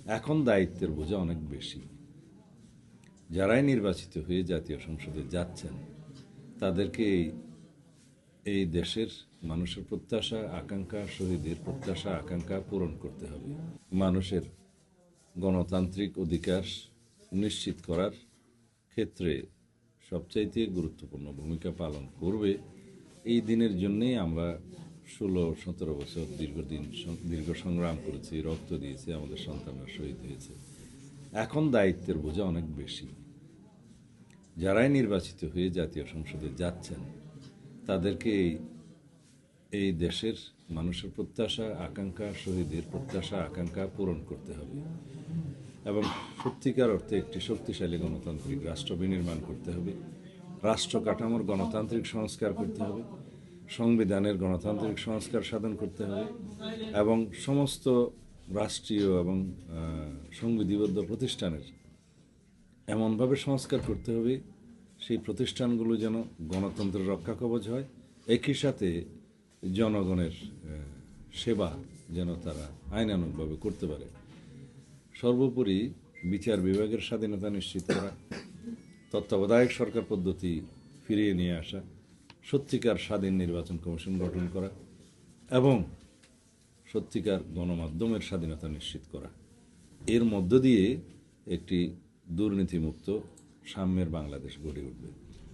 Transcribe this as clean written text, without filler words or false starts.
এখন দায়িত্বের বোঝা অনেক বেশি। যারাই নির্বাচিত হয়ে জাতীয় সংসদে যাচ্ছেন তাদেরকে এই দেশের মানুষের প্রত্যাশা আকাঙ্ক্ষা, শহীদের প্রত্যাশা আকাঙ্ক্ষা পূরণ করতে হবে। মানুষের গণতান্ত্রিক অধিকার নিশ্চিত করার ক্ষেত্রে সবচাইতে গুরুত্বপূর্ণ ভূমিকা পালন করবে। এই দিনের জন্যেই আমরা 16-17 বছর দীর্ঘ সংগ্রাম করেছি, রক্ত দিয়েছি, আমাদের সন্তানরা শহীদ হয়েছে। এখন দায়িত্বের বোঝা অনেক বেশি। যারাই নির্বাচিত হয়ে জাতীয় সংসদে যাচ্ছেন তাদেরকে এই দেশের মানুষের প্রত্যাশা আকাঙ্ক্ষা, শহীদের প্রত্যাশা আকাঙ্ক্ষা পূরণ করতে হবে এবং সত্যিকার অর্থে একটি শক্তিশালী গণতান্ত্রিক রাষ্ট্র বিনির্মাণ করতে হবে। রাষ্ট্র কাঠামোর গণতান্ত্রিক সংস্কার করতে হবে, সংবিধানের গণতান্ত্রিক সংস্কার সাধন করতে হবে এবং সমস্ত রাষ্ট্রীয় এবং সংবিধিবদ্ধ প্রতিষ্ঠানের এমনভাবে সংস্কার করতে হবে সেই প্রতিষ্ঠানগুলো যেন গণতন্ত্রের রক্ষা কবচ হয়, একই সাথে জনগণের সেবা যেন তারা আইনানুগভাবে করতে পারে। সর্বোপরি বিচার বিভাগের স্বাধীনতা নিশ্চিত করা, তত্ত্বাবধায়ক সরকার পদ্ধতি ফিরিয়ে নিয়ে আসা, সত্যিকার স্বাধীন নির্বাচন কমিশন গঠন করা এবং সত্যিকার গণমাধ্যমের স্বাধীনতা নিশ্চিত করা। এর মধ্য দিয়ে একটি দুর্নীতিমুক্ত সাম্যের বাংলাদেশ গড়ে উঠবে।